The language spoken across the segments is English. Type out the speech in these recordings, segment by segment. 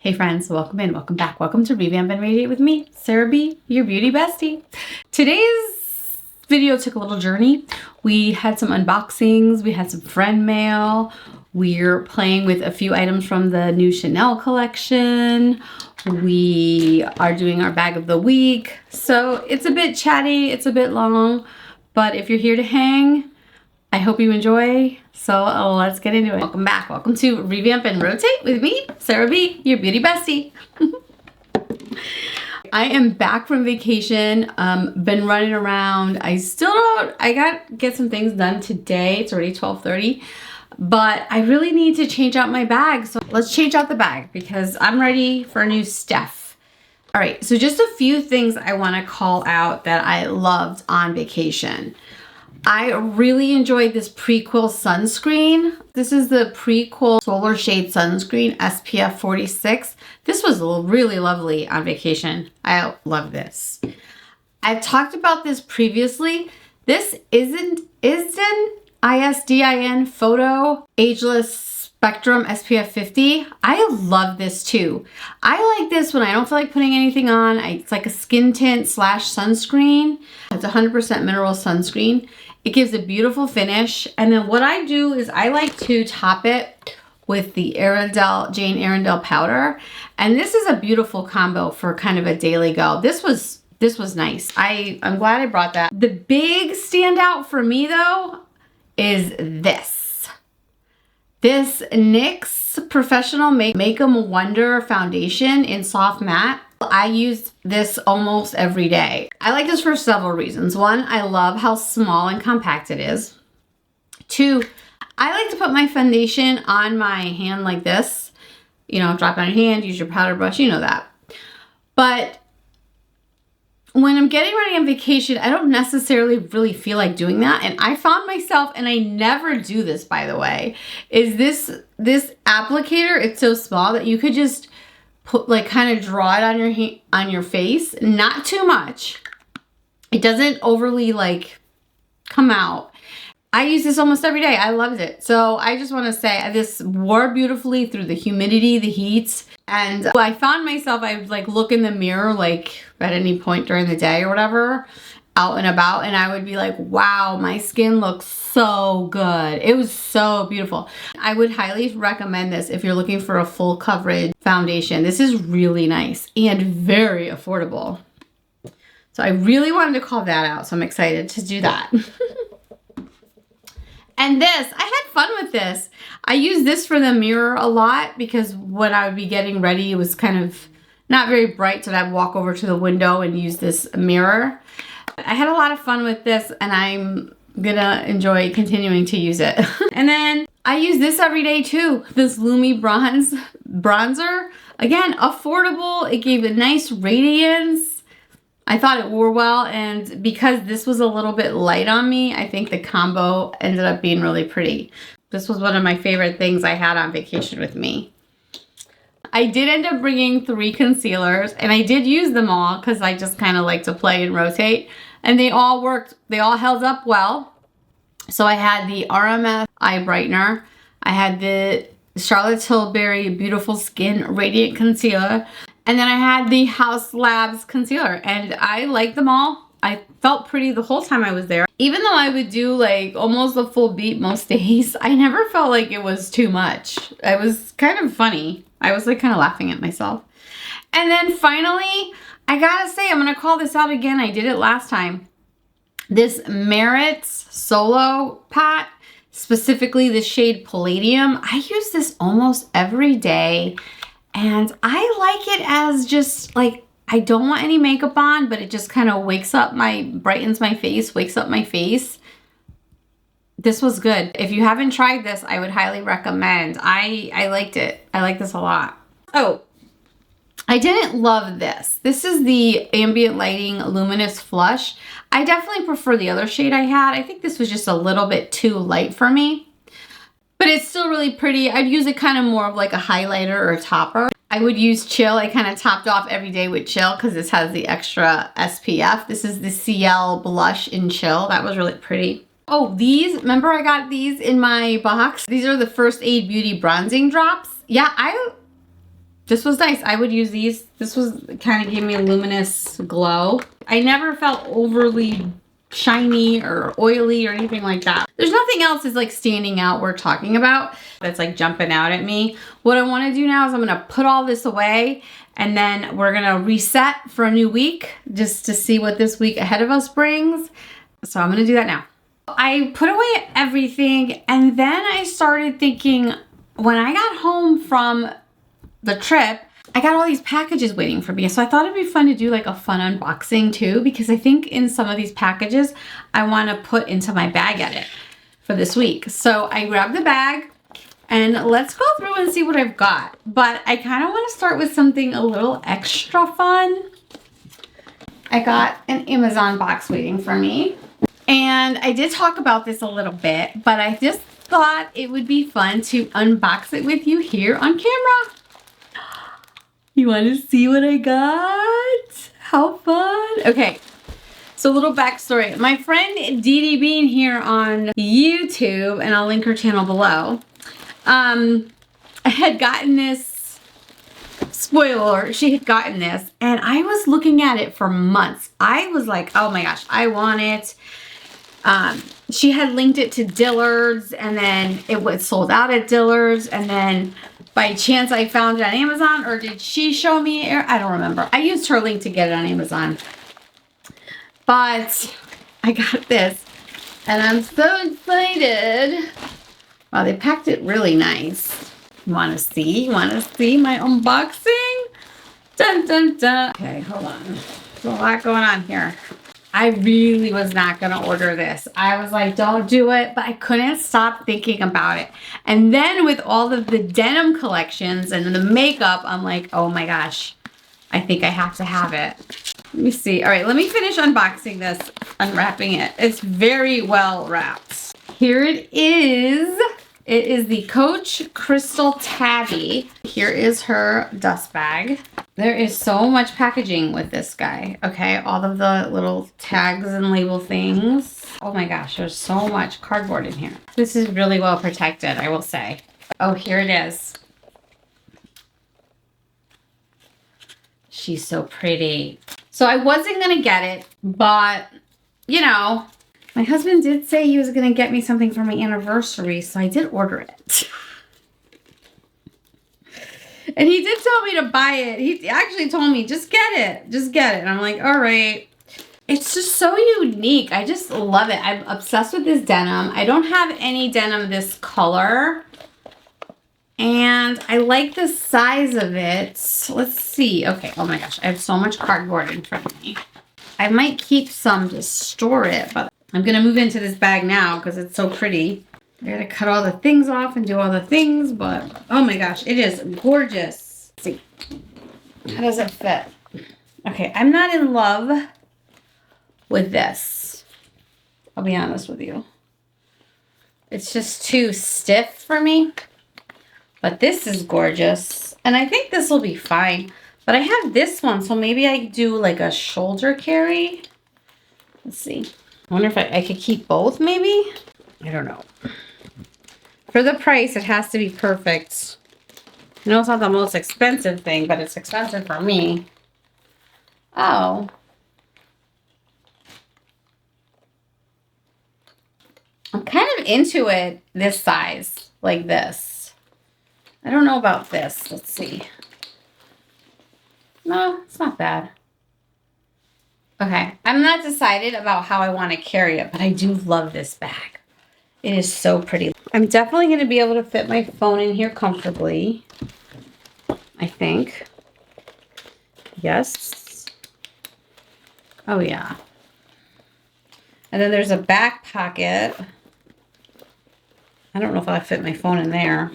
Hey friends, welcome in, welcome back. Welcome to Revamp and Radiate with me, Sarah B, your beauty bestie. Today's video took a little journey. We had some unboxings, we had some friend mail, we're playing with a few items from the new Chanel collection. We are doing our bag of the week. So it's a bit chatty, it's a bit long, but if you're here to hang, I hope you enjoy. So let's get into it. Welcome back. Welcome to Revamp and Rotate with me, Sarah B, your beauty bestie. I am back from vacation. Been running around. I got get some things done today. It's already 12:30, but I really need to change out my bag. So let's change out the bag because I'm ready for a new stuff. All right, so just a few things I want to call out that I loved on vacation. I really enjoyed this Prequel sunscreen. This is the Prequel Solar Shade Sunscreen SPF 46. This was really lovely on vacation. I love this. I've talked about this previously. This isn't ISDIN Photo Ageless Spectrum SPF 50. I love this too. I like this when I don't feel like putting anything on. It's like a skin tint / sunscreen. It's 100% mineral sunscreen. It gives a beautiful finish. And then what I do is I like to top it with the Jane Arundel powder. And this is a beautiful combo for kind of a daily go. This was nice. I'm glad I brought that. The big standout for me though is this. This NYX Professional Make 'em Wonder Foundation in Soft Matte. I use this almost every day. I like this for several reasons. One, I love how small and compact it is. Two, I like to put my foundation on my hand like this. You know, drop it on your hand, use your powder brush, you know that. But when I'm getting ready on vacation, I don't necessarily really feel like doing that. And I found myself, and I never do this by the way, is this applicator, it's so small that you could just put kind of draw it on your face, not too much. It doesn't overly come out. I use this almost every day. I loved it. So I just want to say this wore beautifully through the humidity, the heat. And I found myself, I would look in the mirror at any point during the day or whatever, out and about, and I would be like, wow, my skin looks so good. It was so beautiful. I would highly recommend this if you're looking for a full coverage foundation. This is really nice and very affordable. So I really wanted to call that out. So I'm excited to do that. And this, I had fun with this. I use this for the mirror a lot because when I would be getting ready, it was kind of not very bright. So I'd walk over to the window and use this mirror. I had a lot of fun with this and I'm gonna enjoy continuing to use it. And then I use this every day too. This Lumi bronzer. Again, affordable. It gave a nice radiance. I thought it wore well, and because this was a little bit light on me, I think the combo ended up being really pretty. This was one of my favorite things I had on vacation with me. I did end up bringing 3 concealers, and I did use them all because I just kind of like to play and rotate, and they all worked. They all held up well. So I had the RMS Eye Brightener. I had the Charlotte Tilbury Beautiful Skin Radiant Concealer. And then I had the Haus Labs concealer, and I liked them all. I felt pretty the whole time I was there. Even though I would do almost a full beat most days, I never felt like it was too much. It was kind of funny. I was kind of laughing at myself. And then finally, I gotta say, I'm gonna call this out again. I did it last time. This Merit's Solo Pat, specifically the shade Palladium. I use this almost every day. And I like it as just I don't want any makeup on, but it just kind of brightens my face, wakes up my face. This was good. If you haven't tried this, I would highly recommend. I liked it. I like this a lot. Oh, I didn't love this. This is the Ambient Lighting Luminous Flush. I definitely prefer the other shade I had. I think this was just a little bit too light for me. But it's still really pretty. I'd use it kind of more of a highlighter or a topper. I would use Chill. I kind of topped off every day with Chill because this has the extra SPF. This is the CL Blush in Chill. That was really pretty. Oh, these, remember I got these in my box? These are the First Aid Beauty Bronzing Drops. Yeah, This was nice. I would use these. This was kind of gave me a luminous glow. I never felt overly shiny or oily or anything like that. There's nothing else that's like standing out we're talking about that's like jumping out at me. What I want to do now is I'm going to put all this away and then we're going to reset for a new week just to see what this week ahead of us brings. So I'm going to do that now. I put away everything and then I started thinking when I got home from the trip, I got all these packages waiting for me. So I thought it'd be fun to do like a fun unboxing too, because I think in some of these packages, I want to put into my bag edit for this week. So I grabbed the bag and let's go through and see what I've got. But I kind of want to start with something a little extra fun. I got an Amazon box waiting for me. And I did talk about this a little bit, but I just thought it would be fun to unbox it with you here on camera. You want to see what I got? How fun. Okay, so a little backstory. My friend DeeDee Bean here on YouTube, and I'll link her channel below, I had gotten this, spoiler, she had gotten this, and I was looking at it for months. I was like, oh my gosh, I want it. She had linked it to Dillard's, and then it was sold out at Dillard's, and then by chance I found it on Amazon, or did she show me? I don't remember. I used her link to get it on Amazon. But I got this and I'm so excited. Wow, they packed it really nice. You want to see? You want to see my unboxing? Dun, dun, dun. Okay, hold on. There's a lot going on here. I really was not going to order this. I was like, don't do it, but I couldn't stop thinking about it. And then with all of the denim collections and the makeup, I'm like, oh my gosh, I think I have to have it. Let me see. All right, let me finish unboxing this, unwrapping it. It's very well wrapped. Here it is. It is the Coach Crystal Tabby. Here is her dust bag. There is so much packaging with this guy. Okay, all of the little tags and label things. Oh my gosh, there's so much cardboard in here. This is really well protected, I will say. Oh, here it is. She's so pretty. So I wasn't gonna get it, but you know, my husband did say he was gonna get me something for my anniversary, so I did order it. And he did tell me to buy it. He actually told me, just get it. Just get it. And I'm like, all right. It's just so unique. I just love it. I'm obsessed with this denim. I don't have any denim this color. And I like the size of it. Let's see. Okay. Oh my gosh. I have so much cardboard in front of me. I might keep some to store it, but I'm going to move into this bag now because it's so pretty. I gotta cut all the things off and do all the things, but oh my gosh, it is gorgeous. Let's see, how does it fit? Okay, I'm not in love with this. I'll be honest with you. It's just too stiff for me, but this is gorgeous. And I think this will be fine, but I have this one, so maybe I do like a shoulder carry. Let's see. I wonder if I could keep both maybe? I don't know. For the price, it has to be perfect. I know it's not the most expensive thing, but it's expensive for me. Oh. I'm kind of into it this size, like this. I don't know about this. Let's see. No, it's not bad. Okay, I'm not decided about how I want to carry it, but I do love this bag. It is so pretty. I'm definitely going to be able to fit my phone in here comfortably. I think. Yes. Oh, yeah. And then there's a back pocket. I don't know if I'll fit my phone in there.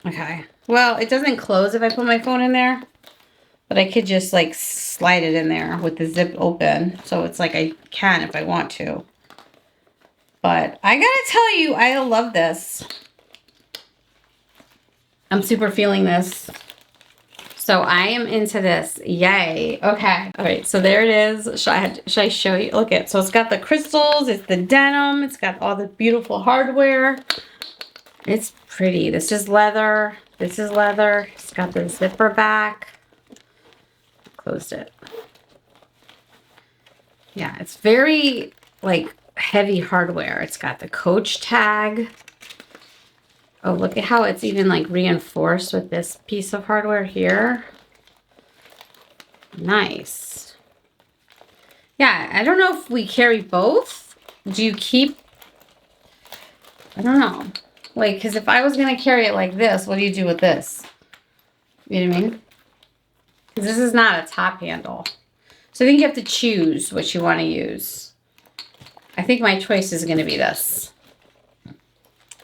Okay. Well, it doesn't close if I put my phone in there. But I could just like slide it in there with the zip open. So it's like I can if I want to. But I gotta tell you, I love this. I'm super feeling this. So I am into this. Yay. Okay. All right. So there it is. Should I show you? Look at it. So it's got the crystals. It's the denim. It's got all the beautiful hardware. It's pretty. This is leather. This is leather. It's got the zipper back. Closed it. Yeah. It's very like heavy hardware. It's got the Coach tag. Oh, look at how it's even like reinforced with this piece of hardware here. Nice. Yeah, I don't know if we carry both. Do you keep, I don't know. Like, because if I was going to carry it like this, what do you do with this? You know what I mean? Because this is not a top handle. So I think you have to choose what you want to use. I think my choice is going to be this.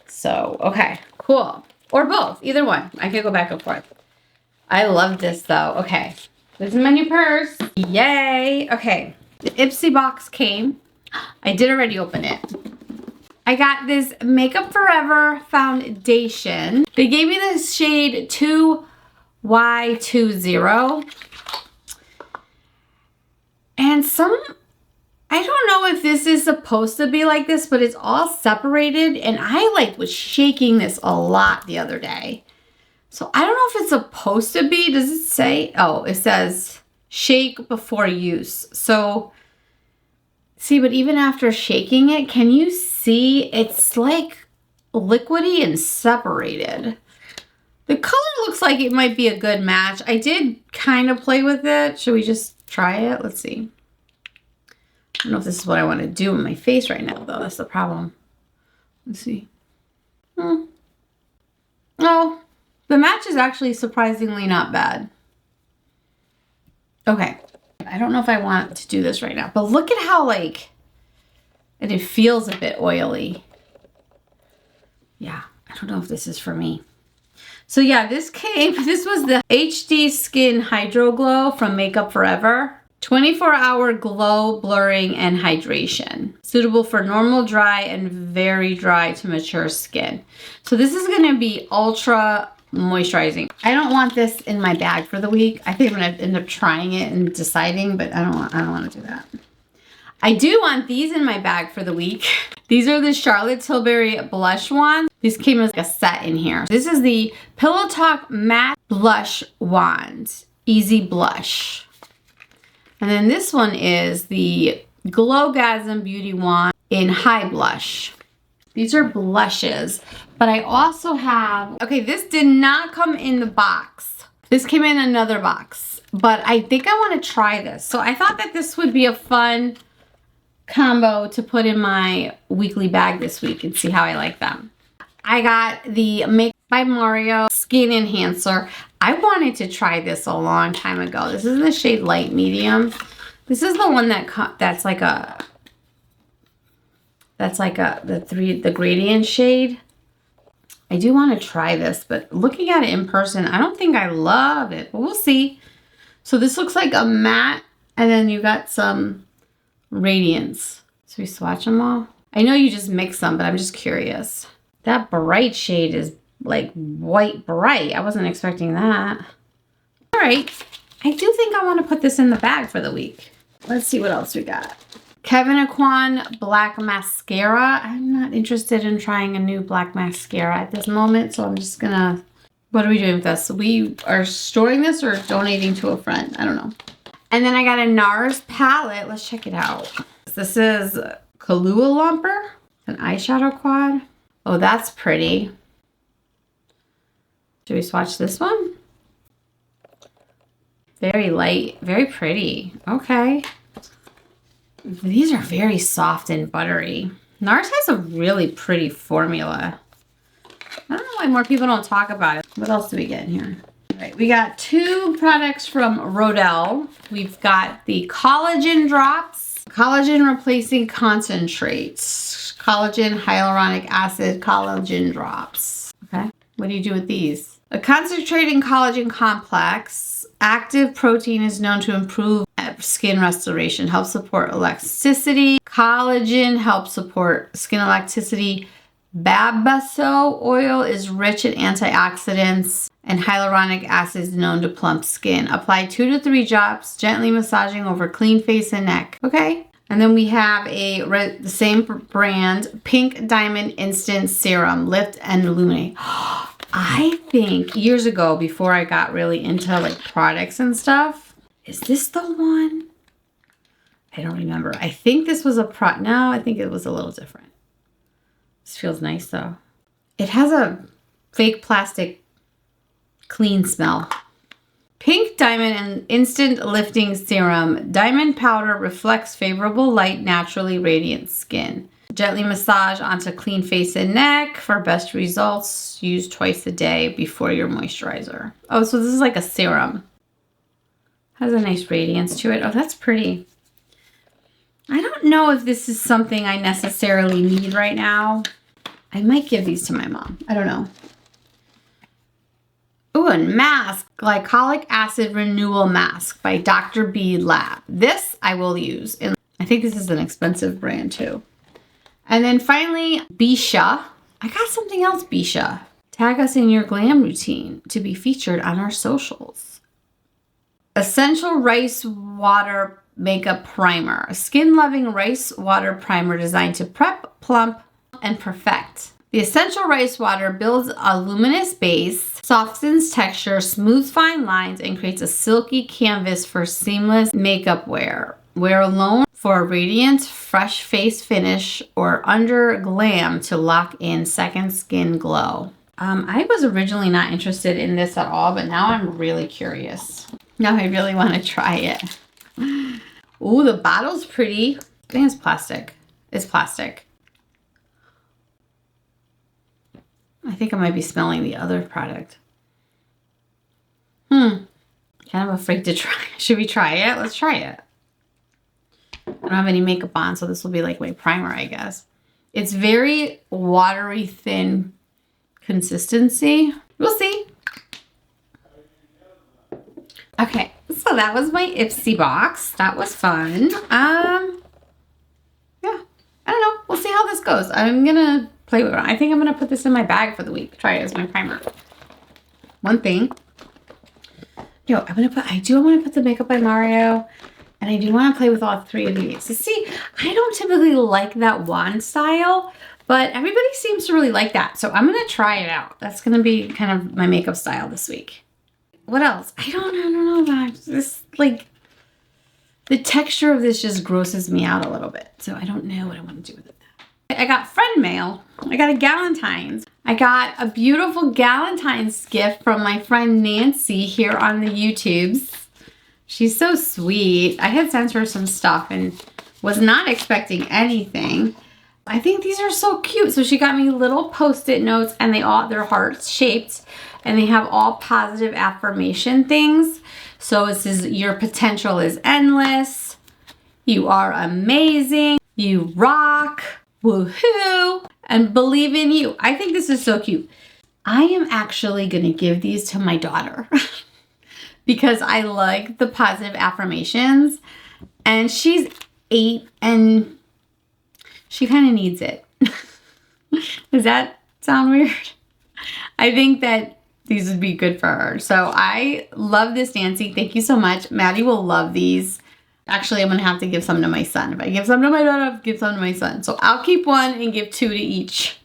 So, okay, cool. Or both, either one. I could go back and forth. I love this though. Okay, this is my new purse. Yay. Okay, the Ipsy box came. I did already open it. I got this Makeup Forever foundation. They gave me this shade 2Y20. And I don't know if this is supposed to be like this, but it's all separated. And I like was shaking this a lot the other day. So I don't know if it's supposed to be. Does it say? Oh, it says shake before use. So see, but even after shaking it, can you see it's like liquidy and separated? The color looks like it might be a good match. I did kind of play with it. Should we just try it? Let's see. I don't know if this is what I want to do in my face right now, though. That's the problem. Let's see. Oh, the match is actually surprisingly not bad. Okay. I don't know if I want to do this right now, but look at how, like, and it feels a bit oily. Yeah, I don't know if this is for me. So yeah, this was the HD Skin Hydro Glow from Makeup Forever. 24-hour glow, blurring, and hydration. Suitable for normal, dry, and very dry to mature skin. So this is going to be ultra moisturizing. I don't want this in my bag for the week. I think I'm going to end up trying it and deciding, but I don't want to do that. I do want these in my bag for the week. These are the Charlotte Tilbury blush wands. These came as a set in here. This is the Pillow Talk Matte Blush Wand. Easy Blush. And then this one is the Glowgasm Beauty Wand in High Blush. These are blushes, but I also have, okay, this did not come in the box. This came in another box, but I think I want to try this. So I thought that this would be a fun combo to put in my weekly bag this week and see how I like them. I got the Make by Mario Skin Enhancer. I wanted to try this a long time ago. This is the shade Light Medium. This is the one that's like the gradient shade. I do want to try this, but looking at it in person, I don't think I love it, but we'll see. So this looks like a matte, and then you got some radiance. So we swatch them all. I know you just mix them, but I'm just curious. That bright shade is like white bright. I wasn't expecting that. All right. I do think I want to put this in the bag for the week. Let's see what else we got. Kevyn Aucoin Black Mascara. I'm not interested in trying a new black mascara at this moment, so I'm just gonna, what are we doing with this? We are storing this or donating to a friend. I don't know. And then I got a NARS palette. Let's check it out. This is Kahlua Lumper, an eyeshadow quad. Oh, that's pretty. Should we swatch this one? Very light, very pretty. Okay. These are very soft and buttery. NARS has a really pretty formula. I don't know why more people don't talk about it. What else do we get in here? All right, we got two products from Rodell. We've got the collagen drops, collagen replacing concentrates, collagen hyaluronic acid collagen drops. Okay, what do you do with these? A concentrating collagen complex. Active protein is known to improve skin restoration, helps support elasticity. Collagen helps support skin elasticity Babaso oil is rich in antioxidants and hyaluronic acids known to plump skin. Apply 2 to 3 drops, gently massaging over clean face and neck. Okay. And then we have the same brand, Pink Diamond Instant Serum, Lift and Illuminate. I think years ago, before I got really into like products and stuff, is this the one? I don't remember. I think this was no, I think it was a little different. This feels nice though. It has a fake plastic clean smell. Pink Diamond and Instant Lifting Serum. Diamond powder reflects favorable light, naturally radiant skin. Gently massage onto clean face and neck for best results. Use twice a day before your moisturizer. Oh, so this is like a serum. Has a nice radiance to it. Oh, that's pretty. I don't know if this is something I necessarily need right now. I might give these to my mom. I don't know. Ooh, and mask. Glycolic Acid Renewal Mask by Dr. B Lab. This I will use. And I think this is an expensive brand too. And then finally, Bisha. I got something else, Bisha. Tag us in your glam routine to be featured on our socials. Essential Rice Water Makeup Primer. A skin-loving rice water primer designed to prep, plump, and perfect. The essential rice water builds a luminous base, softens texture, smooths fine lines, and creates a silky canvas for seamless makeup wear. Wear alone for a radiant, fresh face finish or under glam to lock in second skin glow. I was originally not interested in this at all, but now I'm really curious. Now I really want to try it. Ooh, the bottle's pretty. I think it's plastic. It's plastic. I think I might be smelling the other product. Kind of afraid to try. Should we try it? Let's try it. I don't have any makeup on, so this will be like my primer, I guess. It's very watery, thin consistency. We'll see. Okay, so that was my Ipsy box. That was fun. Yeah, I don't know. We'll see how this goes. I'm gonna play with it. I think I'm gonna put this in my bag for the week. Try it as my primer. One thing. Yo, I do want to put the Makeup by Mario, and I do want to play with all 3 of these. So see, I don't typically like that wand style, but everybody seems to really like that. So I'm gonna try it out. That's gonna be kind of my makeup style this week. What else? I don't know about this. Like, the texture of this just grosses me out a little bit. So I don't know what I want to do with it. I got friend mail. I got a Galentine's. I got a beautiful Galentine's gift from my friend Nancy here on the YouTubes. She's so sweet. I had sent her some stuff and was not expecting anything. I think these are so cute. So she got me little Post-it notes, and they're heart shaped, and they have all positive affirmation things. So it says, your potential is endless. You are amazing. You rock. Woohoo. And believe in you. I think this is so cute. I am actually going to give these to my daughter because I like the positive affirmations, and she's 8 and she kind of needs it. Does that sound weird? I think that these would be good for her. So I love this, Nancy. Thank you so much. Maddie will love these. Actually, I'm going to have to give some to my son. If I give some to my daughter, I'll give some to my son. So I'll keep one and give 2 to each.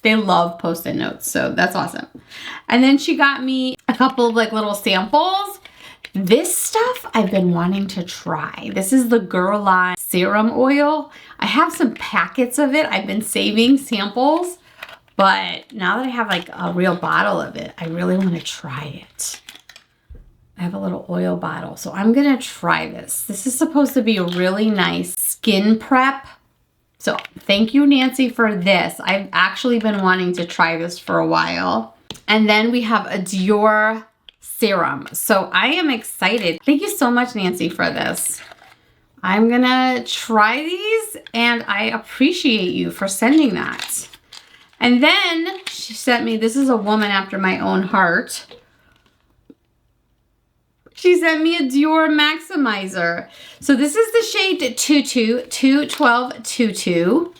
They love Post-it notes, so that's awesome. And then she got me a couple of like little samples. This stuff I've been wanting to try. This is the Guerlain Serum Oil. I have some packets of it. I've been saving samples, but now that I have like a real bottle of it, I really want to try it. I have a little oil bottle, so I'm gonna try this. This is supposed to be a really nice skin prep. So thank you, Nancy, for this. I've actually been wanting to try this for a while. And then we have a Dior serum. So I am excited. Thank you so much, Nancy, for this. I'm gonna try these, and I appreciate you for sending that. And then she sent me, this is a woman after my own heart. She sent me a Dior Maximizer. So this is the shade 212 Tutu.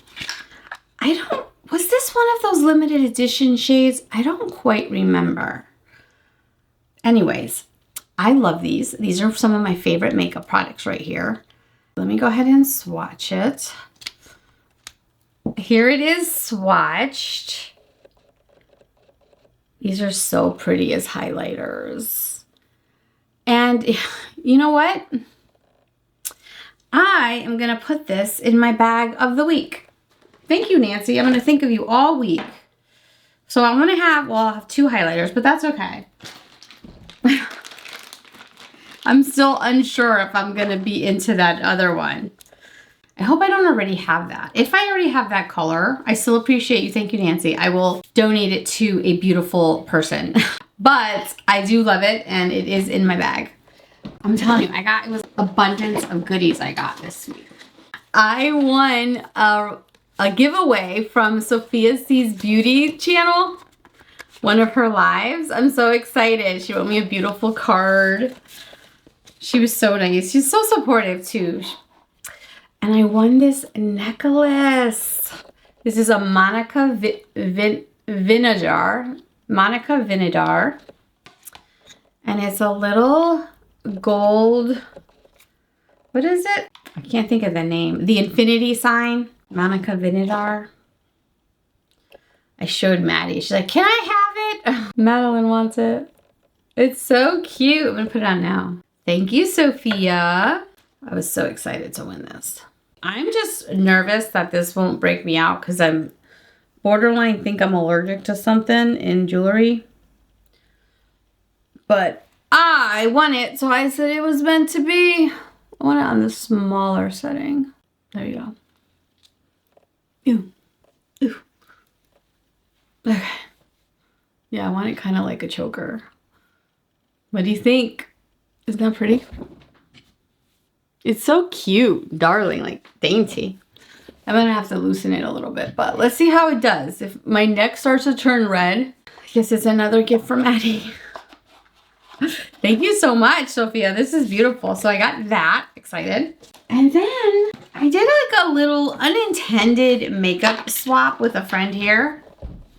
Was this those limited edition shades? I don't quite remember. Anyways, I love these. These are some of my favorite makeup products right here. Let me go ahead and swatch it. Here it is swatched. These are so pretty as highlighters. And you know what? I am going to put this in my bag of the week. Thank you, Nancy. I'm going to think of you all week. So I'm going to have, well, I'll have 2 highlighters, but that's okay. I'm still unsure if I'm going to be into that other one. I hope I don't already have that. If I already have that color, I still appreciate you. Thank you, Nancy. I will donate it to a beautiful person. But I do love it, and it is in my bag. I'm telling you, it was abundance of goodies I got this week. I won a giveaway from Sofia C's Beauty channel, one of her lives. I'm so excited. She wrote me a beautiful card. She was so nice. She's so supportive too. And I won this necklace. This is a Monica Vinadar. And it's a little gold, what is it? I can't think of the name. The infinity sign, Monica Vinadar. I showed Maddie. She's like, can I have it? Madeline wants it. It's so cute. I'm gonna put it on now. Thank you, Sophia. I was so excited to win this. I'm just nervous that this won't break me out because I'm borderline think I'm allergic to something in jewelry. But I won it, so I said it was meant to be. I want it on the smaller setting. There you go. Ew. Ew. Okay. Yeah, I want it kind of like a choker. What do you think? Isn't that pretty? It's so cute, darling, like dainty. I'm gonna have to loosen it a little bit, but let's see how it does. If my neck starts to turn red, I guess it's another gift from Maddie. Thank you so much, Sophia. This is beautiful. So I got that, excited. And then I did like a little unintended makeup swap with a friend here.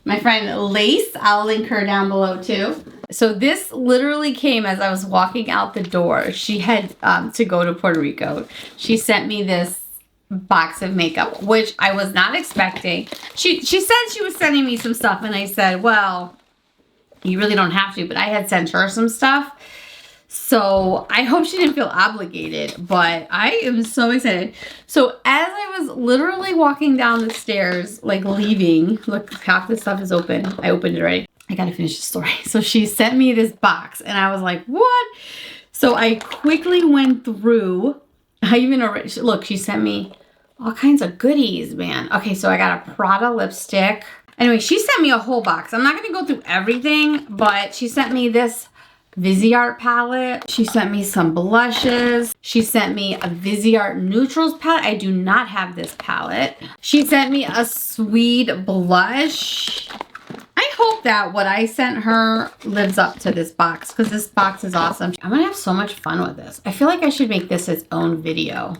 My friend Lace, I'll link her down below too. So this literally came as I was walking out the door. She had to go to Puerto Rico. She sent me this box of makeup, which I was not expecting. She said she was sending me some stuff, and I said, well, you really don't have to, but I had sent her some stuff. So I hope she didn't feel obligated, but I am so excited. So as I was literally walking down the stairs, like leaving, look, half the stuff is open. I opened it already. I gotta finish the story. So she sent me this box and I was like, what? So I quickly went through. I even already, look, she sent me all kinds of goodies, man. Okay, so I got a Prada lipstick. Anyway, she sent me a whole box. I'm not gonna go through everything, but she sent me this Viseart palette. She sent me some blushes. She sent me a Viseart Neutrals palette. I do not have this palette. She sent me a Swede blush. I hope that what I sent her lives up to this box because this box is awesome. I'm gonna have so much fun with this. I feel like I should make this its own video.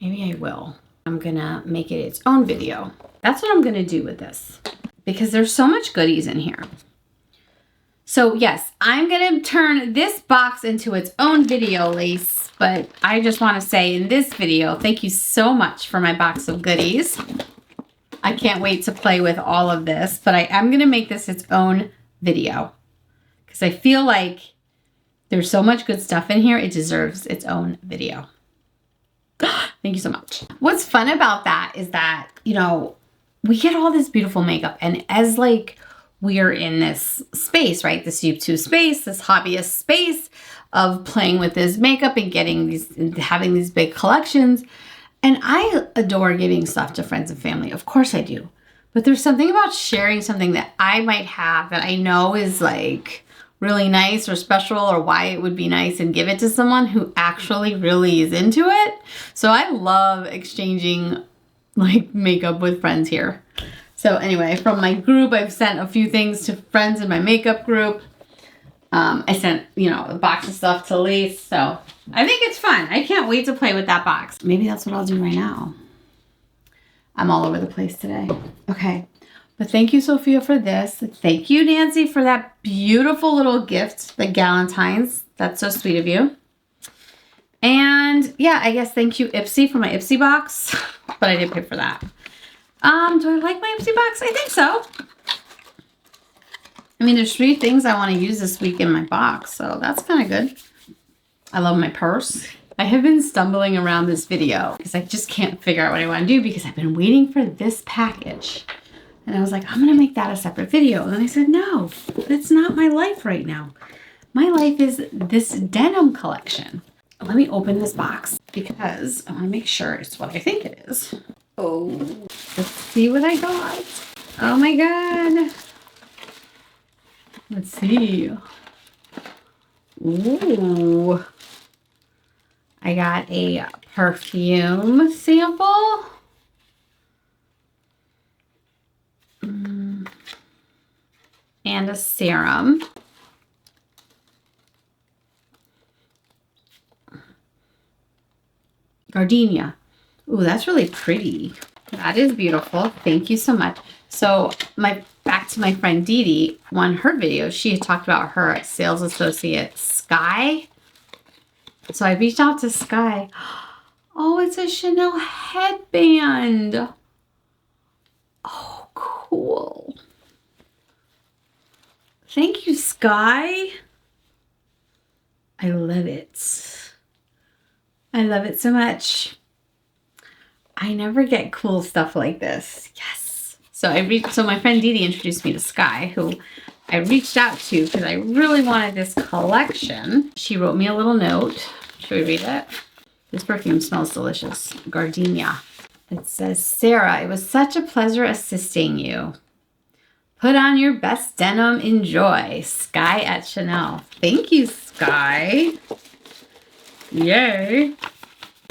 Maybe I will. I'm gonna make it its own video. That's what I'm gonna do with this because there's so much goodies in here. So yes, I'm gonna turn this box into its own video, Lace, but I just wanna say in this video, thank you so much for my box of goodies. I can't wait to play with all of this, but I am gonna make this its own video because I feel like there's so much good stuff in here, it deserves its own video. Thank you so much. What's fun about that is that, you know, we get all this beautiful makeup, and as like we're in this space, right? This YouTube space, this hobbyist space of playing with this makeup and getting these, having these big collections. And I adore giving stuff to friends and family. Of course I do. But there's something about sharing something that I might have that I know is like really nice or special or why it would be nice and give it to someone who actually really is into it. So I love exchanging like makeup with friends here. So anyway, from my group, I've sent a few things to friends in my makeup group. I sent, you know, a box of stuff to Lace. So I think it's fun. I can't wait to play with that box. Maybe that's what I'll do right now. I'm all over the place today. Okay. But thank you, Sofia, for this. Thank you, Nancy, for that beautiful little gift, the Galentine's. That's so sweet of you. And yeah, I guess thank you, Ipsy, for my Ipsy box. But I didn't pay for that. Do I like my Ipsy box? I think so. I mean, there's 3 things I want to use this week in my box, so that's kind of good. I love my purse. I have been stumbling around this video because I just can't figure out what I want to do because I've been waiting for this package. And I was like, I'm going to make that a separate video. And then I said, no, that's not my life right now. My life is this denim collection. Let me open this box because I want to make sure it's what I think it is. Oh, let's see what I got. Oh my God. Let's see. Ooh. I got a perfume sample. And a serum. Gardenia. Ooh, that's really pretty. That is beautiful. Thank you so much. So back to my friend DeeDee, on her video, she had talked about her sales associate, Sky. So I reached out to Sky. Oh, it's a Chanel headband. Oh, cool. Thank you, Sky. I love it. I love it so much. I never get cool stuff like this. Yes. So my friend DeeDee introduced me to Sky, who I reached out to because I really wanted this collection. She wrote me a little note. Should we read it? This perfume smells delicious. Gardenia. It says, Sarah, it was such a pleasure assisting you. Put on your best denim. Enjoy. Sky at Chanel. Thank you, Sky. Yay.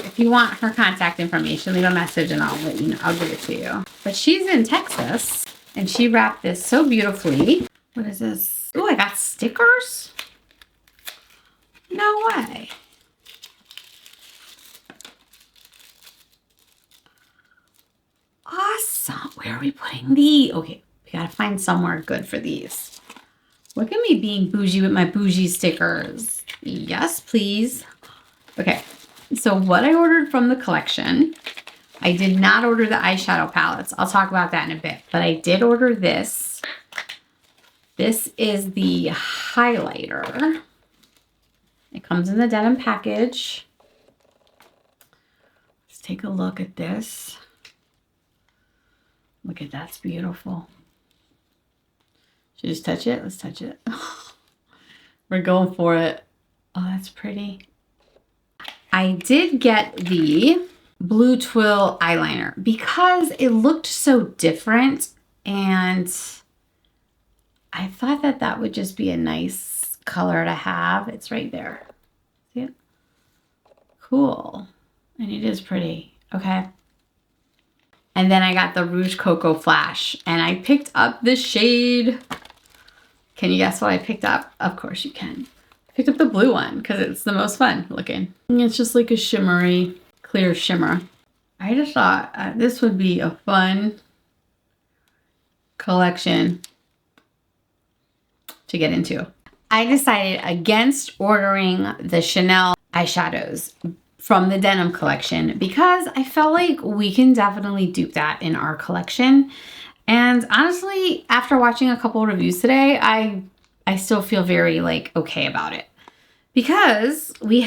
If you want her contact information, leave a message and I'll let you know. I'll give it to you. But she's in Texas and she wrapped this so beautifully. What is this? Oh, I got stickers? No way. Awesome. Where are we putting these? Okay, we gotta find somewhere good for these. Look at me being bougie with my bougie stickers. Yes, please. Okay, so what I ordered from the collection, I did not order the eyeshadow palettes. I'll talk about that in a bit, but I did order this. This is the highlighter. It comes in the denim package. Let's take a look at this. Look at that, it's beautiful. Should I just touch it? Let's touch it. We're going for it. Oh, that's pretty. I did get the blue twill eyeliner because it looked so different and I thought that that would just be a nice color to have. It's right there. See it? Cool. And it is pretty. Okay. And then I got the Rouge Cocoa Flash and I picked up the shade. Can you guess what I picked up? Of course you can. I picked up the blue one because it's the most fun looking. It's just like a shimmery, clear shimmer. I just thought this would be a fun collection to get into. I decided against ordering the Chanel eyeshadows from the denim collection because I felt like we can definitely dupe that in our collection. And honestly, after watching a couple of reviews today, I still feel very like okay about it. Because I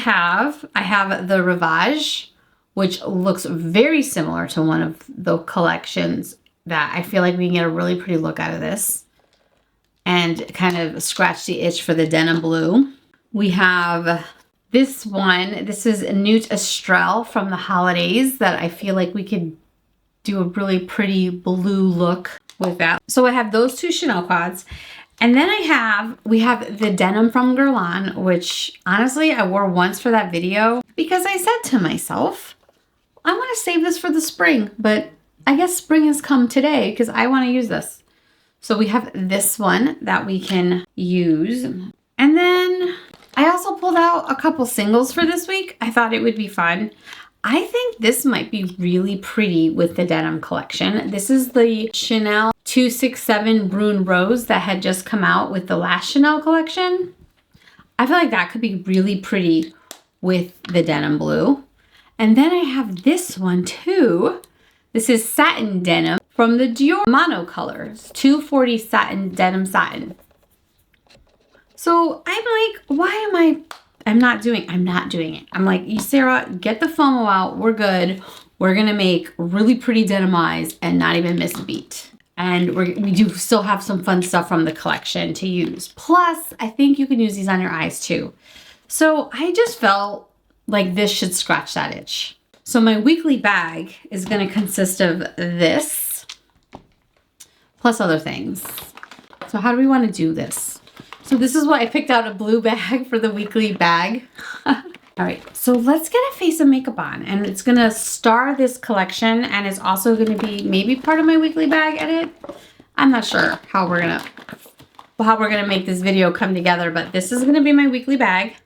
have the Rivage, which looks very similar to one of the collections that I feel like we can get a really pretty look out of this. And kind of scratch the itch for the denim blue. We have this one. This is Nude Estrelle from the holidays that I feel like we could do a really pretty blue look with that. So I have those 2 Chanel quads. And then we have the denim from Guerlain, which honestly I wore once for that video because I said to myself, I want to save this for the spring, but I guess spring has come today because I want to use this. So we have this one that we can use. And then I also pulled out a couple singles for this week. I thought it would be fun. I think this might be really pretty with the denim collection. This is the Chanel 267 Brune Rose that had just come out with the last Chanel collection. I feel like that could be really pretty with the denim blue. And then I have this one too. This is Satin Denim from the Dior Monocolors, 240 satin, denim satin. So I'm like, why am I'm not doing it. I'm like, Sarah, get the FOMO out. We're good. We're going to make really pretty denim eyes and not even miss a beat. And we do still have some fun stuff from the collection to use. Plus, I think you can use these on your eyes too. So I just felt like this should scratch that itch. So my weekly bag is going to consist of this plus other things. So how do we want to do this? So this is what I picked out, a blue bag for the weekly bag. All right, so let's get a face of makeup on, and it's gonna star this collection, and it's also gonna be maybe part of my weekly bag edit. I'm not sure how we're gonna make this video come together, but this is gonna be my weekly bag.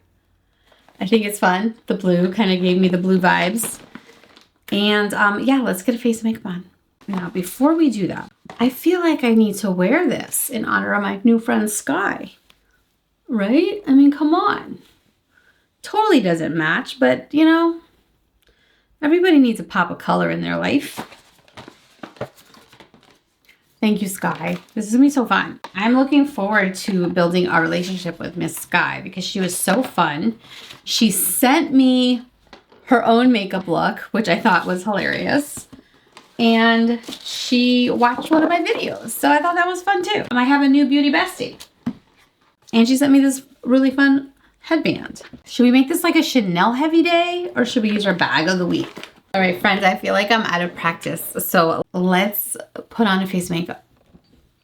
I think it's fun. The blue kind of gave me the blue vibes. And yeah, let's get a face of makeup on. Now, before we do that, I feel like I need to wear this in honor of my new friend Sky, right? I mean, come on. Totally doesn't match, but you know, everybody needs a pop of color in their life. Thank you, Sky. This is gonna be so fun. I'm looking forward to building our relationship with Miss Sky because she was so fun. She sent me her own makeup look, which I thought was hilarious. And she watched one of my videos. So I thought that was fun too. And I have a new beauty bestie. And she sent me this really fun headband. Should we make this like a Chanel heavy day or should we use our bag of the week? All right, friends, I feel like I'm out of practice. So let's put on a face makeup.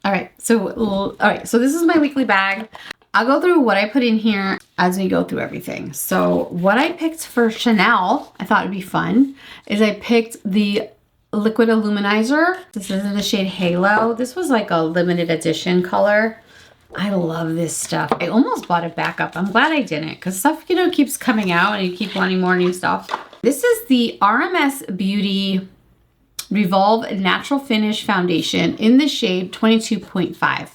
All right, so this is my weekly bag. I'll go through what I put in here as we go through everything. So what I picked for Chanel, I thought would be fun, is I picked the Liquid Illuminizer. This is in the shade Halo. This was like a limited edition color. I love this stuff. I almost bought it back up. I'm glad I didn't because stuff, you know, keeps coming out and you keep wanting more new stuff. This is the RMS Beauty Revolve Natural Finish Foundation in the shade 22.5.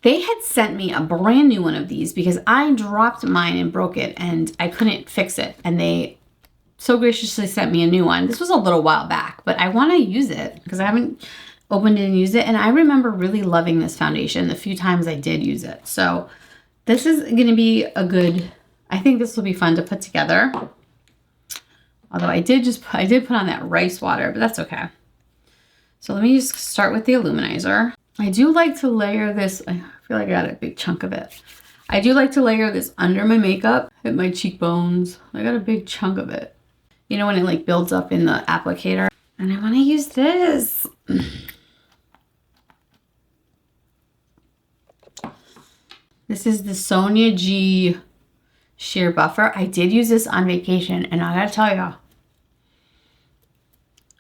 They had sent me a brand new one of these because I dropped mine and broke it and I couldn't fix it. And they so graciously sent me a new one. This was a little while back, but I want to use it because I haven't opened it and used it. And I remember really loving this foundation the few times I did use it. So this is going to be a good, I think this will be fun to put together. Although I did put on that rice water, but that's okay. So let me just start with the illuminizer. I do like to layer this. I feel like I got a big chunk of it. I do like to layer this under my makeup, at my cheekbones. I got a big chunk of it. You know, when it like builds up in the applicator. And I want to use this. This is the Sonia G Sheer Buffer. I did use this on vacation, and I gotta tell y'all,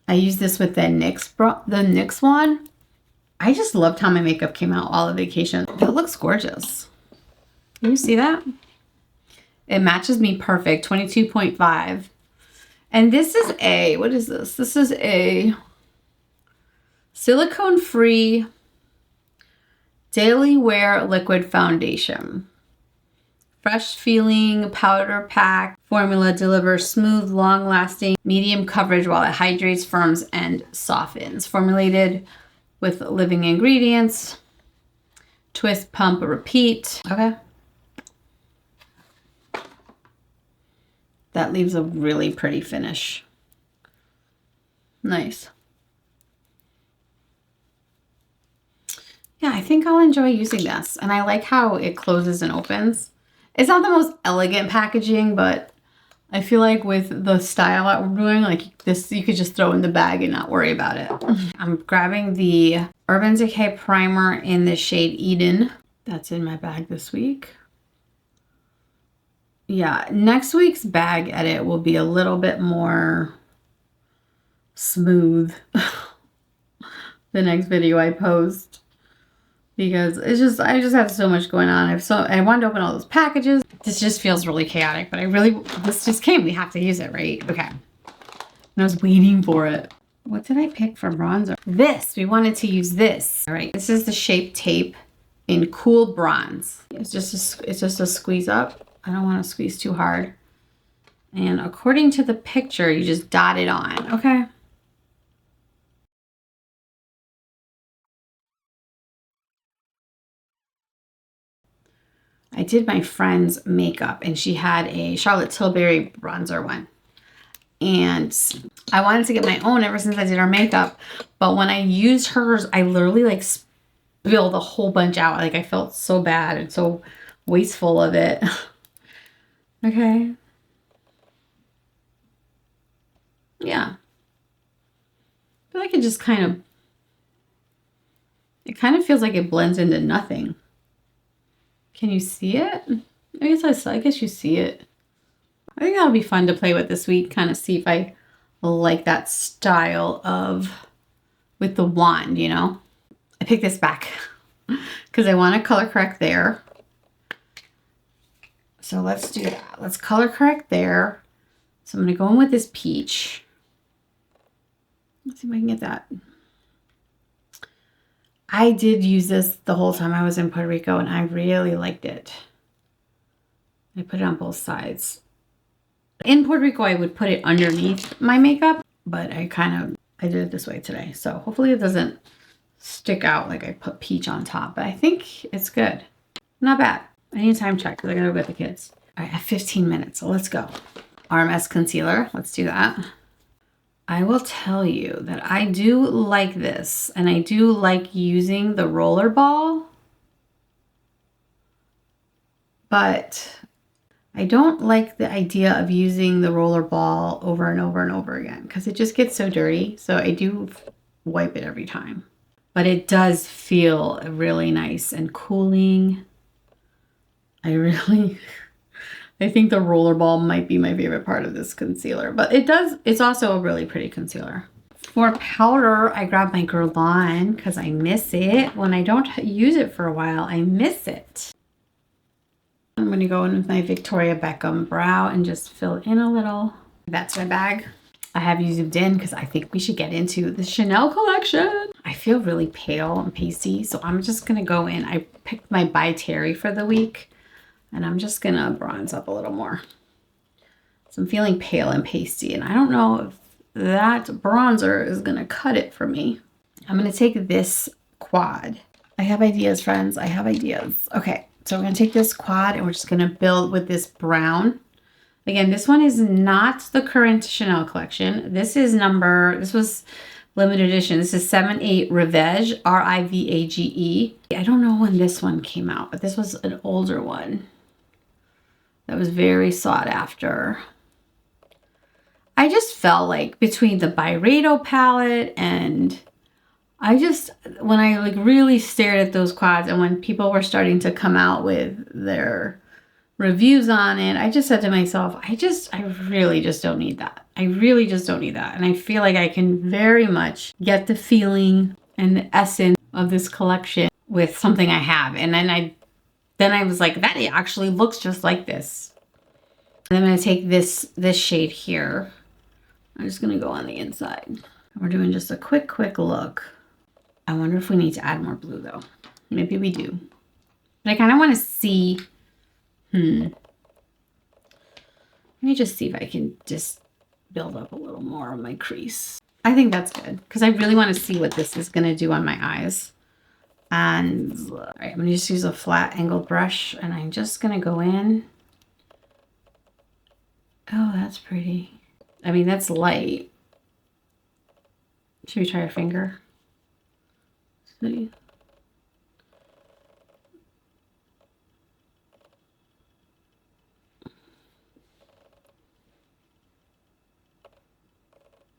I used this with the NYX one. I just loved how my makeup came out all the vacation. That looks gorgeous. Can you see that? It matches me perfect, 22.5. And this is a, what is this? This is a silicone-free daily wear liquid foundation. Fresh feeling powder pack formula delivers smooth, long-lasting, medium coverage while it hydrates, firms, and softens. Formulated with living ingredients. Twist, pump, repeat. Okay. That leaves a really pretty finish. Nice. Yeah, I think I'll enjoy using this. And I like how it closes and opens. It's not the most elegant packaging, but I feel like with the style that we're doing, like this, you could just throw in the bag and not worry about it. I'm grabbing the Urban Decay Primer in the shade Eden. That's in my bag this week. Yeah, next week's bag edit will be a little bit more smooth. The next video I post. Because I just have so much going on. I wanted to open all those packages. This just feels really chaotic, but this just came. We have to use it, right? Okay. And I was waiting for it. What did I pick for bronzer? This, we wanted to use this. All right, this is the Shape Tape in Cool Bronze. It's just a squeeze up. I don't want to squeeze too hard. And according to the picture, you just dot it on, okay? I did my friend's makeup and she had a Charlotte Tilbury bronzer one. And I wanted to get my own ever since I did her makeup. But when I used hers, I literally like spilled a whole bunch out. Like I felt so bad and so wasteful of it. Okay. Yeah. I feel like it just kind of feels like it blends into nothing. Can you see it? I guess you see it. I think that'll be fun to play with this week, kind of see if I like that style of, with the wand, you know? I picked this back because I want to color correct there. So let's do that. Let's color correct there. So I'm going to go in with this peach. Let's see if I can get that. I did use this the whole time I was in Puerto Rico and I really liked it. I put it on both sides. In Puerto Rico, I would put it underneath my makeup, but I did it this way today. So hopefully it doesn't stick out like I put peach on top, but I think it's good. Not bad. I need a time check because I gotta go get the kids. All right, I have 15 minutes, so let's go. RMS concealer, let's do that. I will tell you that I do like this and I do like using the roller ball, but I don't like the idea of using the roller ball over and over and over again because it just gets so dirty. So I do wipe it every time. But it does feel really nice and cooling. I think the roller ball might be my favorite part of this concealer. But it's also a really pretty concealer. For powder, I grabbed my Guerlain because I miss it. When I don't use it for a while, I miss it. I'm going to go in with my Victoria Beckham brow and just fill in a little. That's my bag. I have you zoomed in because I think we should get into the Chanel collection. I feel really pale and pasty, so I'm just going to go in. I picked my By Terry for the week, and I'm just going to bronze up a little more. So I'm feeling pale and pasty, and I don't know if that bronzer is going to cut it for me. I'm going to take this quad. I have ideas, friends. I have ideas. Okay. So we're going to take this quad and we're just going to build with this brown. Again, this one is not the current Chanel collection. This was limited edition. This is 78 Rivage, R-I-V-A-G-E. I don't know when this one came out, but this was an older one that was very sought after. I just felt like between the Byredo palette and when I like really stared at those quads and when people were starting to come out with their reviews on it, I just said to myself, I really just don't need that. I really just don't need that. And I feel like I can very much get the feeling and the essence of this collection with something I have. And then I was like, that actually looks just like this. And I'm going to take this shade here. I'm just going to go on the inside. We're doing just a quick look. I wonder if we need to add more blue though. Maybe we do. But I kind of want to see, let me just see if I can just build up a little more on my crease. I think that's good because I really want to see what this is going to do on my eyes. And all right, I'm going to just use a flat angled brush and I'm just going to go in. Oh, that's pretty. I mean, that's light. Should we try our finger? See?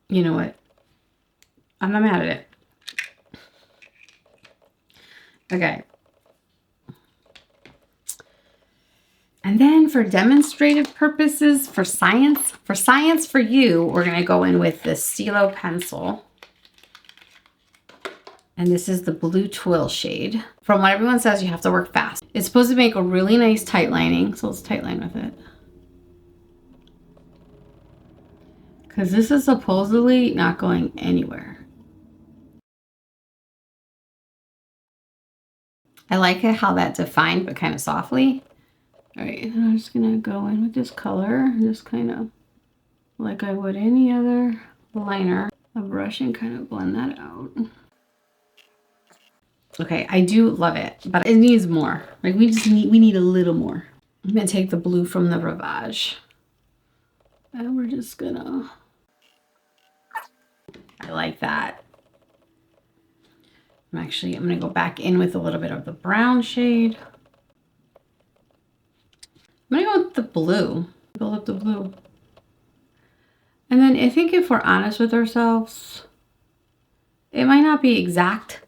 You know what? I'm not mad at it. Okay. And then for demonstrative purposes, for science for you, we're going to go in with the Stilo pencil. And this is the Blue Twill shade. From what everyone says, you have to work fast. It's supposed to make a really nice tight lining. So let's tight line with it. because this is supposedly not going anywhere. I like it how that's defined, but kind of softly. All right, and I'm just gonna go in with this color, just kind of like I would any other liner. A brush and kind of blend that out. Okay, I do love it, but it needs more. Like we need a little more. I'm gonna take the blue from the Rivage. And we're just gonna, I like that. I'm gonna go back in with a little bit of the brown shade. I'm gonna go with the blue, build up the blue. And then I think if we're honest with ourselves, it might not be exact,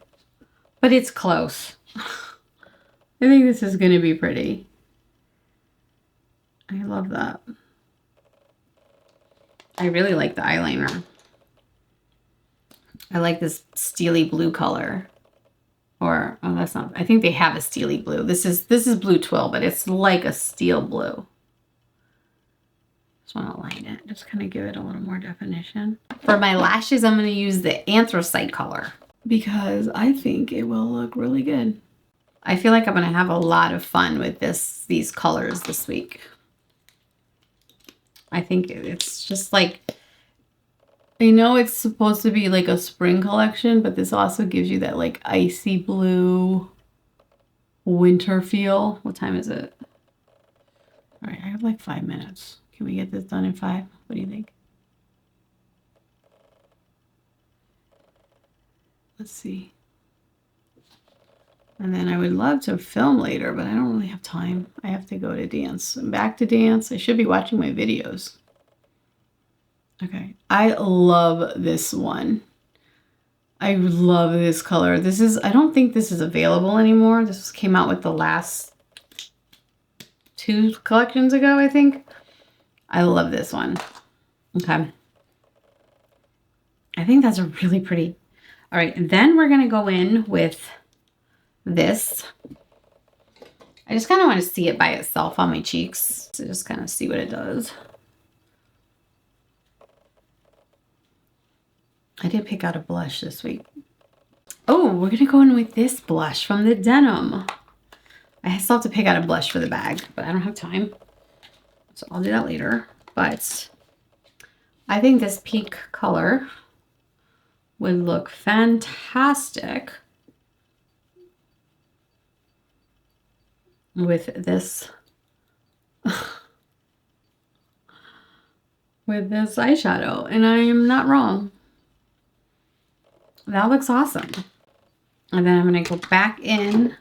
but it's close. I think this is gonna be pretty. I love that. I really like the eyeliner. I like this steely blue color. Or, oh, that's not, I think they have a steely blue. This is blue twill, but it's like a steel blue. Just want to line it, just kind of give it a little more definition. For my lashes, I'm going to use the anthracite color because I think it will look really good. I feel like I'm going to have a lot of fun with these colors this week. I think it's just like, I know it's supposed to be like a spring collection, but this also gives you that like icy blue winter feel. What time is it? All right, I have like 5 minutes. Can we get this done in 5? What do you think? Let's see. And then I would love to film later, but I don't really have time. I have to go to dance. I'm back to dance. I should be watching my videos. Okay, I love this one. I love this color. This is, I don't think this is available anymore. This came out with the last 2 collections ago, I think. I love this one. Okay. I think that's a really pretty. All right, and then we're gonna go in with this. I just kind of want to see it by itself on my cheeks to just kind of see what it does. I did pick out a blush this week. Oh, we're gonna go in with this blush from the Denim. I still have to pick out a blush for the bag, but I don't have time. So I'll do that later. But I think this pink color would look fantastic with this with this eyeshadow, and I am not wrong. That looks awesome. And then I'm going to go back in.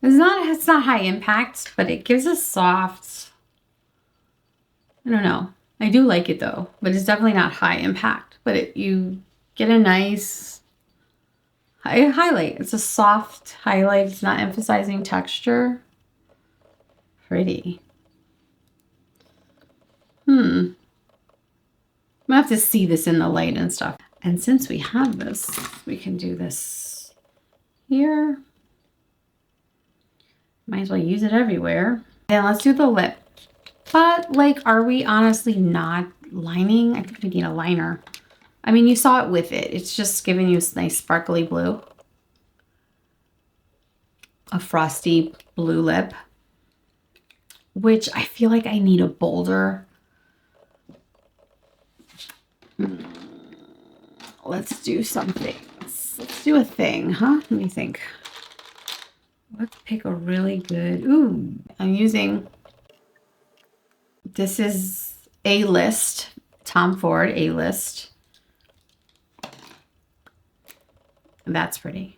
It's not high impact, but it gives a soft, I don't know. I do like it though, but it's definitely not high impact, but you get a nice highlight. It's a soft highlight. It's not emphasizing texture. Pretty. I'm gonna have to see this in the light and stuff. And since we have this, we can do this here. Might as well use it everywhere. And let's do the lip. But like, are we honestly not lining? I think we need a liner. I mean, you saw it with it. It's just giving you a nice sparkly blue. A frosty blue lip. Which I feel like I need a bolder. Let's do something. Let's do a thing, huh? Let me think. Let's pick a really good. Ooh, I'm using. This is A-List, Tom Ford A-List. That's pretty.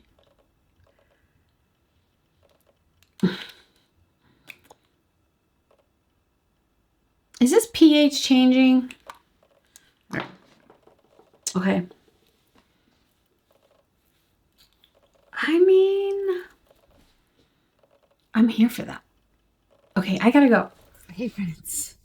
Is this pH changing? Okay. I mean, I'm here for that. Okay, I gotta go. Hey, friends.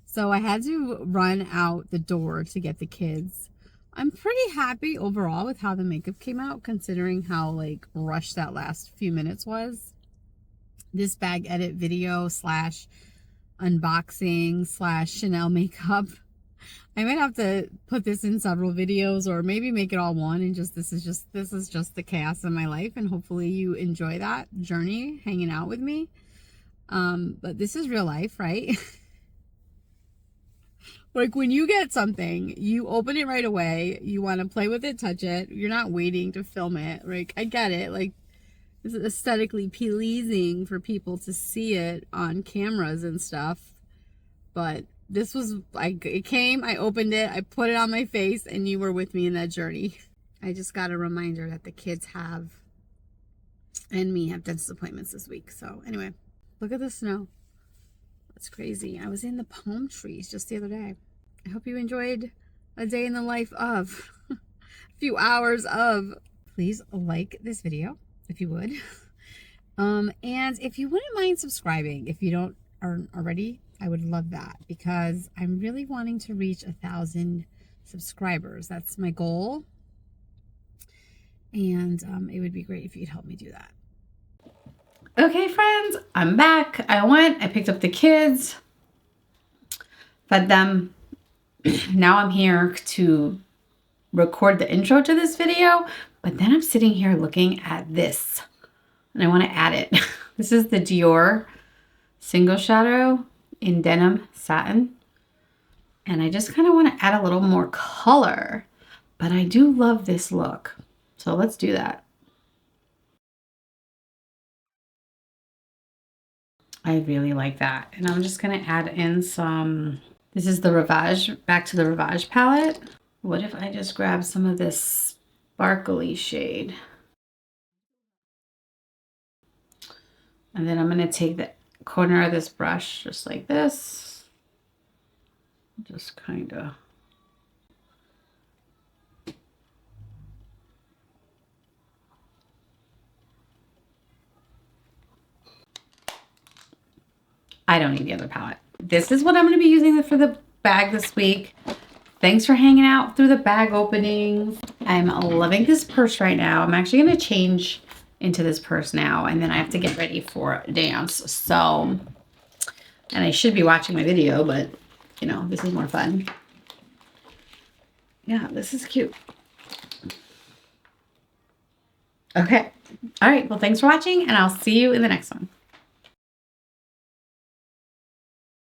So I had to run out the door to get the kids. I'm pretty happy overall with how the makeup came out, considering how like rushed that last few minutes was. This bag edit video / unboxing / Chanel makeup I might have to put this in several videos or maybe make it all one and just this is just the chaos of my life, and hopefully you enjoy that journey hanging out with me. But this is real life, right? Like when you get something, you open it right away. You want to play with it, touch it. You're not waiting to film it. Like, I get it. Like, it's aesthetically pleasing for people to see it on cameras and stuff. But this was, it came, I opened it, I put it on my face, and you were with me in that journey. I just got a reminder that the kids have, and me have dentist appointments this week. So anyway, look at the snow. It's crazy. I was in the palm trees just the other day. I hope you enjoyed a day in the life of, a few hours of. Please like this video if you would. And if you wouldn't mind subscribing, if you aren't already, I would love that, because I'm really wanting to reach 1,000 subscribers. That's my goal. And it would be great if you'd help me do that. Okay, friends, I'm back. I picked up the kids, fed them. Now I'm here to record the intro to this video, but then I'm sitting here looking at this, and I want to add it. This is the Dior Single Shadow in Denim Satin, and I just kind of want to add a little more color, but I do love this look, so let's do that. I really like that. And I'm just going to add in some, this is the Rivage, back to the Rivage palette. What if I just grab some of this sparkly shade? And then I'm going to take the corner of this brush just like this. Just kind of. I don't need the other palette. This is what I'm going to be using for the bag this week. Thanks for hanging out through the bag openings. I'm loving this purse right now. I'm actually going to change into this purse now, and then I have to get ready for dance. So, and I should be watching my video, but you know, this is more fun. Yeah, this is cute. Okay. All right. Well, thanks for watching, and I'll see you in the next one.